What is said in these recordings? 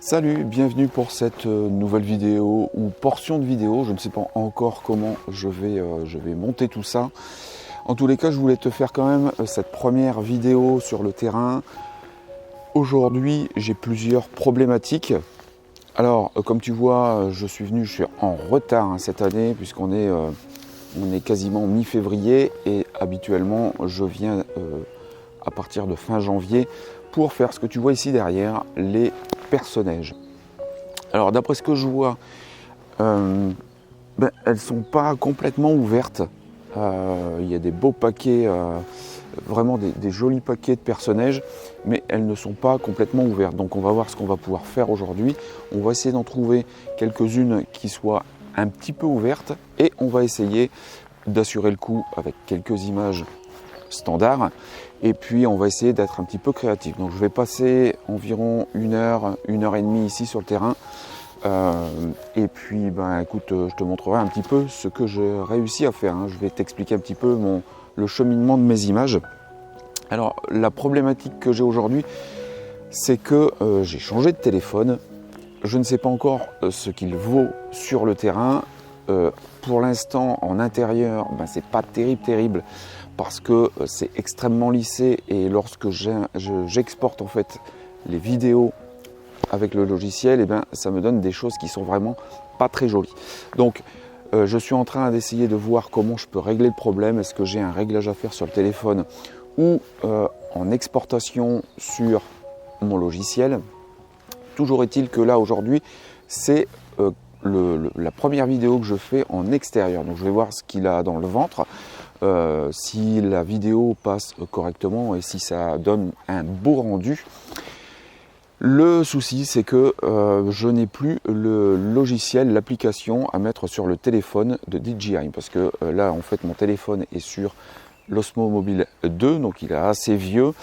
Salut, bienvenue pour cette nouvelle vidéo ou portion de vidéo. Je ne sais pas encore comment je vais monter tout ça. En tous les cas, je voulais te faire quand même cette première vidéo sur le terrain. Aujourd'hui, j'ai plusieurs problématiques. Alors, comme tu vois, je suis en retard cette année puisqu'on est quasiment mi-février et habituellement, je viens à partir de fin janvier pour faire ce que tu vois ici derrière, les perce-neige. Alors d'après ce que je vois, elles ne sont pas complètement ouvertes. Il y a des beaux paquets, vraiment des jolis paquets de perce-neige, mais elles ne sont pas complètement ouvertes. Donc on va voir ce qu'on va pouvoir faire aujourd'hui. On va essayer d'en trouver quelques-unes qui soient un petit peu ouvertes et on va essayer d'assurer le coup avec quelques images standard, et puis on va essayer d'être un petit peu créatif. Donc je vais passer environ une heure et demie ici sur le terrain, et puis écoute, je te montrerai un petit peu ce que j'ai réussi à faire. Je vais t'expliquer un petit peu le cheminement de mes images. Alors la problématique que j'ai aujourd'hui, c'est que j'ai changé de téléphone. Je ne sais pas encore ce qu'il vaut sur le terrain. Pour l'instant, en intérieur, c'est pas terrible parce que c'est extrêmement lissé, et lorsque j'exporte en fait les vidéos avec le logiciel, ça me donne des choses qui sont vraiment pas très jolies. Donc je suis en train d'essayer de voir comment je peux régler le problème. Est-ce que j'ai un réglage à faire sur le téléphone ou en exportation sur mon logiciel? Toujours est-il que là aujourd'hui, c'est la première vidéo que je fais en extérieur. Donc je vais voir ce qu'il a dans le ventre, si la vidéo passe correctement et si ça donne un beau rendu. Le souci, c'est que je n'ai plus le logiciel, l'application à mettre sur le téléphone de DJI, parce que là en fait mon téléphone est sur l'Osmo Mobile 2, donc il est assez vieux.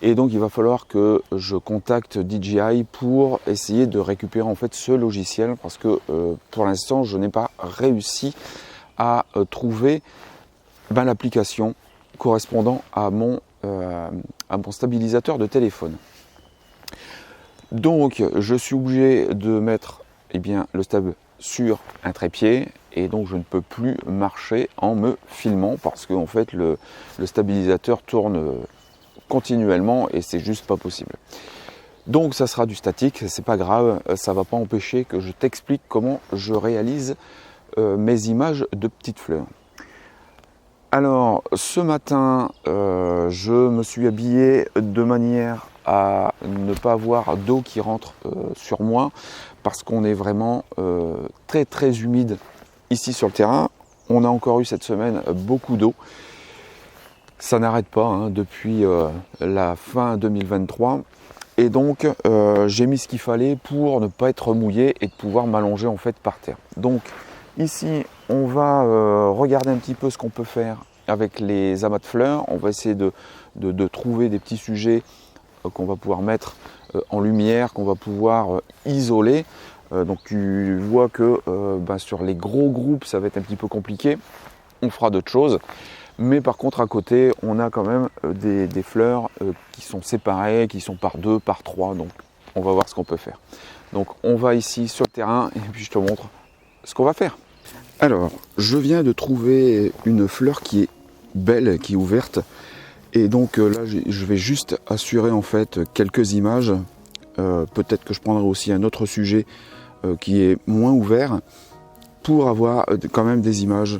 Et donc il va falloir que je contacte DJI pour essayer de récupérer en fait ce logiciel, parce que pour l'instant je n'ai pas réussi à trouver l'application correspondant à mon stabilisateur de téléphone. Donc je suis obligé de mettre le stab sur un trépied, et donc je ne peux plus marcher en me filmant parce que en fait le stabilisateur tourne continuellement et c'est juste pas possible. Donc ça sera du statique, c'est pas grave, ça va pas empêcher que je t'explique comment je réalise mes images de petites fleurs. Alors ce matin, je me suis habillé de manière à ne pas avoir d'eau qui rentre sur moi, parce qu'on est vraiment très humide ici sur le terrain. On a encore eu cette semaine beaucoup d'eau. Ça n'arrête pas depuis la fin 2023, et donc j'ai mis ce qu'il fallait pour ne pas être mouillé et de pouvoir m'allonger en fait par terre. Donc ici on va regarder un petit peu ce qu'on peut faire avec les amas de fleurs. On va essayer de trouver des petits sujets qu'on va pouvoir mettre en lumière, qu'on va pouvoir isoler. Donc tu vois que sur les gros groupes ça va être un petit peu compliqué. On fera d'autres choses. Mais par contre à côté on a quand même des fleurs qui sont séparées, qui sont par 2, par 3, donc on va voir ce qu'on peut faire. Donc on va ici sur le terrain et puis je te montre ce qu'on va faire. Alors je viens de trouver une fleur qui est belle, qui est ouverte, et donc là je vais juste assurer en fait quelques images. Peut-être que je prendrai aussi un autre sujet qui est moins ouvert pour avoir quand même des images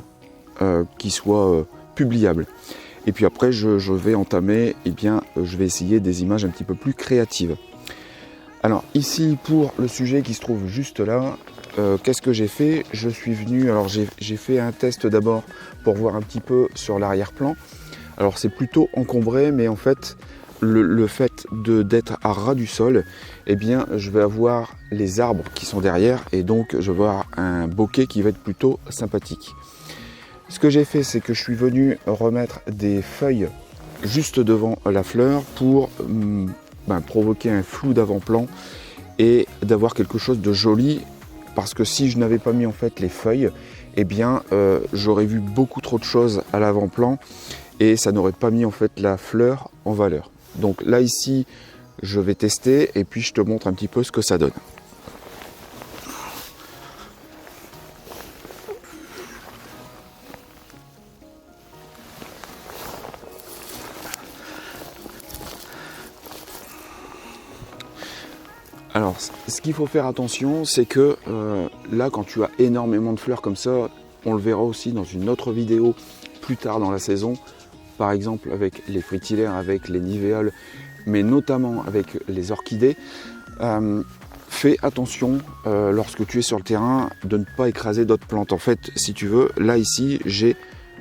qui soient publiable. Et puis après je vais entamer, je vais essayer des images un petit peu plus créatives. Alors ici pour le sujet qui se trouve juste là, qu'est-ce que j'ai fait? Je suis venu, alors j'ai fait un test d'abord pour voir un petit peu sur l'arrière-plan. Alors c'est plutôt encombré, mais en fait le fait d'être à ras du sol, je vais avoir les arbres qui sont derrière, et donc je vais avoir un bokeh qui va être plutôt sympathique. Ce que j'ai fait, c'est que je suis venu remettre des feuilles juste devant la fleur pour provoquer un flou d'avant-plan et d'avoir quelque chose de joli, parce que si je n'avais pas mis en fait les feuilles, j'aurais vu beaucoup trop de choses à l'avant-plan et ça n'aurait pas mis en fait la fleur en valeur. Donc là ici, je vais tester et puis je te montre un petit peu ce que ça donne. Alors, ce qu'il faut faire attention, c'est que là, quand tu as énormément de fleurs comme ça, on le verra aussi dans une autre vidéo plus tard dans la saison, par exemple avec les fritillaires, avec les nivéoles, mais notamment avec les orchidées. Fais attention lorsque tu es sur le terrain de ne pas écraser d'autres plantes. En fait, si tu veux, là ici, j'ai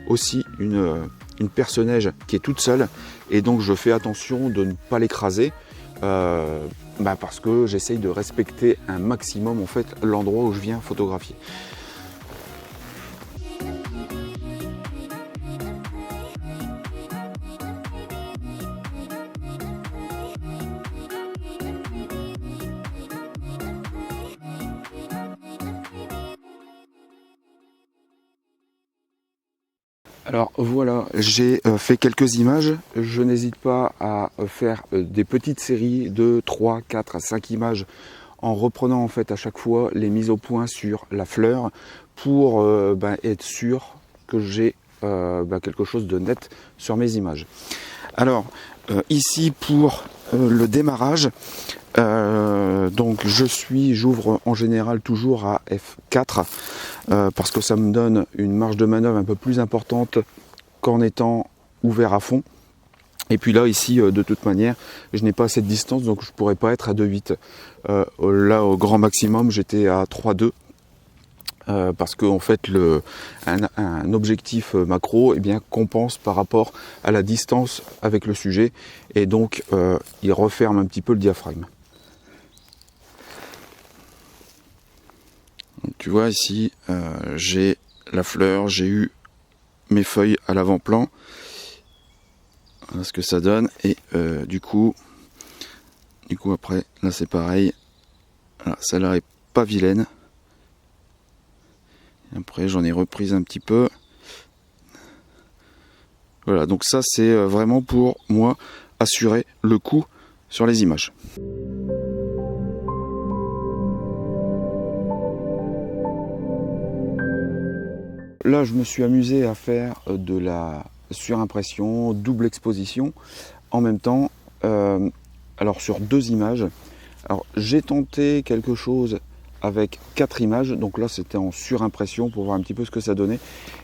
aussi une perce-neige qui est toute seule, et donc je fais attention de ne pas l'écraser. Parce que j'essaye de respecter un maximum en fait l'endroit où je viens photographier. Alors voilà, j'ai fait quelques images. Je n'hésite pas à faire des petites séries de 3, 4 à 5 images en reprenant en fait à chaque fois les mises au point sur la fleur pour être sûr que j'ai quelque chose de net sur mes images. Alors ici pour le démarrage, donc j'ouvre en général toujours à F4 parce que ça me donne une marge de manœuvre un peu plus importante qu'en étant ouvert à fond. Et puis là ici de toute manière je n'ai pas assez de distance, donc je ne pourrais pas être à 2,8. Là au grand maximum j'étais à 3,2. Parce que en fait un objectif macro compense par rapport à la distance avec le sujet, et donc il referme un petit peu le diaphragme. Donc, tu vois ici j'ai la fleur, j'ai eu mes feuilles à l'avant-plan, voilà ce que ça donne, et du coup après là c'est pareil, voilà, celle-là est pas vilaine. Après j'en ai reprise un petit peu. Voilà, donc ça c'est vraiment pour moi assurer le coup sur les images. Là je me suis amusé à faire de la surimpression, double exposition en même temps, alors sur 2 images. Alors j'ai tenté quelque chose avec 4 images, donc là c'était en surimpression pour voir un petit peu ce que ça donnait,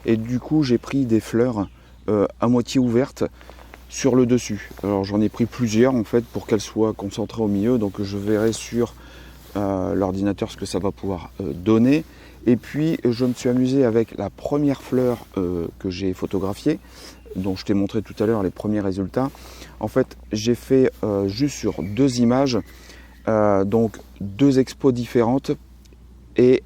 et du coup j'ai pris des fleurs à moitié ouvertes sur le dessus. Alors j'en ai pris plusieurs en fait pour qu'elles soient concentrées au milieu, donc je verrai sur l'ordinateur ce que ça va pouvoir donner. Et puis je me suis amusé avec la première fleur que j'ai photographiée, dont je t'ai montré tout à l'heure les premiers résultats. En fait j'ai fait juste sur 2 images, donc 2 expos différentes, et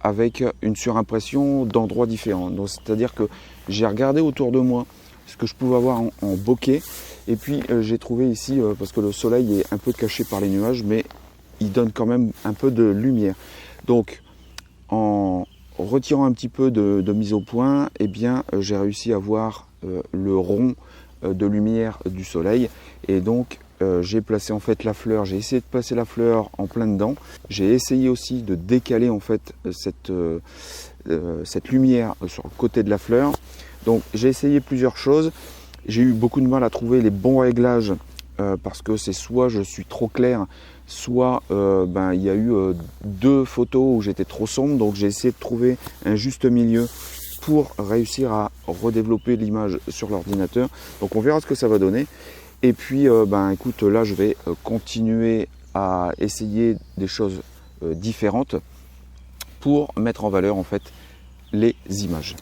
avec une surimpression d'endroits différents. Donc c'est-à-dire que j'ai regardé autour de moi ce que je pouvais avoir en bokeh, et puis j'ai trouvé ici, parce que le soleil est un peu caché par les nuages, mais il donne quand même un peu de lumière. Donc en retirant un petit peu de mise au point, j'ai réussi à voir le rond de lumière du soleil, et donc j'ai placé en fait la fleur, j'ai essayé de placer la fleur en plein dedans. J'ai essayé aussi de décaler en fait cette lumière sur le côté de la fleur. Donc j'ai essayé plusieurs choses. J'ai eu beaucoup de mal à trouver les bons réglages parce que c'est soit je suis trop clair, soit il y a eu 2 photos où j'étais trop sombre. Donc j'ai essayé de trouver un juste milieu pour réussir à redévelopper l'image sur l'ordinateur. Donc on verra ce que ça va donner. Et puis écoute, là je vais continuer à essayer des choses différentes pour mettre en valeur en fait les images.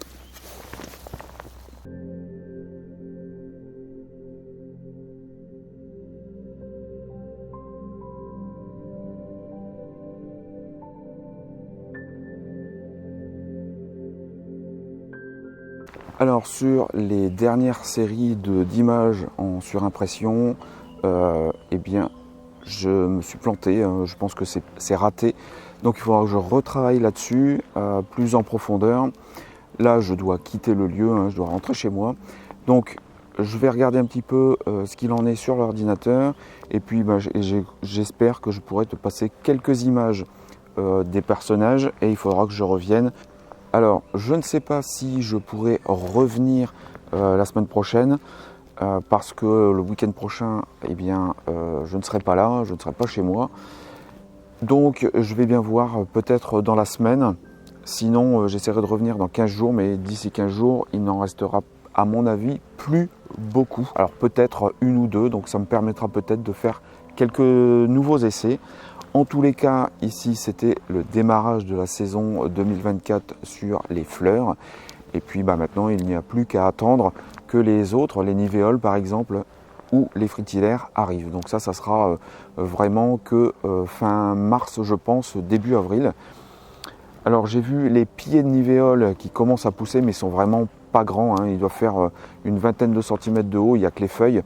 Alors sur les dernières séries d'images en surimpression, je me suis planté, je pense que c'est raté. Donc il faudra que je retravaille là-dessus, plus en profondeur. Là je dois quitter le lieu, je dois rentrer chez moi. Donc je vais regarder un petit peu ce qu'il en est sur l'ordinateur. Et puis j'espère que je pourrai te passer quelques images des personnages, et il faudra que je revienne. Alors, je ne sais pas si je pourrai revenir la semaine prochaine parce que le week-end prochain, je ne serai pas là, je ne serai pas chez moi. Donc je vais bien voir peut-être dans la semaine. Sinon j'essaierai de revenir dans 15 jours, mais d'ici 15 jours, il n'en restera à mon avis plus beaucoup. Alors peut-être une ou deux, donc ça me permettra peut-être de faire quelques nouveaux essais. En tous les cas, ici c'était le démarrage de la saison 2024 sur les fleurs. Et puis maintenant, il n'y a plus qu'à attendre que les autres, les nivéoles par exemple, ou les fritillaires arrivent. Donc ça sera vraiment que fin mars, je pense, début avril. Alors j'ai vu les pieds de nivéoles qui commencent à pousser, mais ils sont vraiment pas grands, hein. Ils doivent faire une vingtaine de centimètres de haut, il n'y a que les feuilles.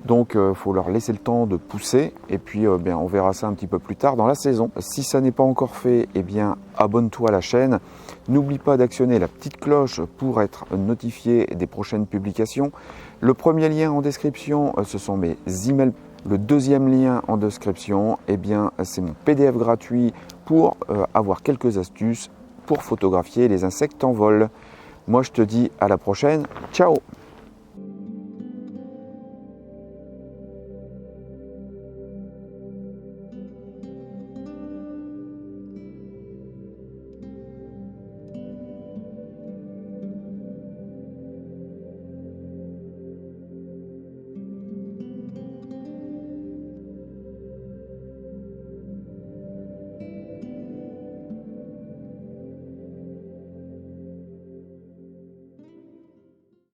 Donc il faut leur laisser le temps de pousser et puis on verra ça un petit peu plus tard dans la saison. Si ça n'est pas encore fait, eh bien abonne-toi à la chaîne. N'oublie pas d'actionner la petite cloche pour être notifié des prochaines publications. Le premier lien en description, ce sont mes emails. Le deuxième lien en description, eh bien c'est mon PDF gratuit pour avoir quelques astuces pour photographier les insectes en vol. Moi je te dis à la prochaine, ciao!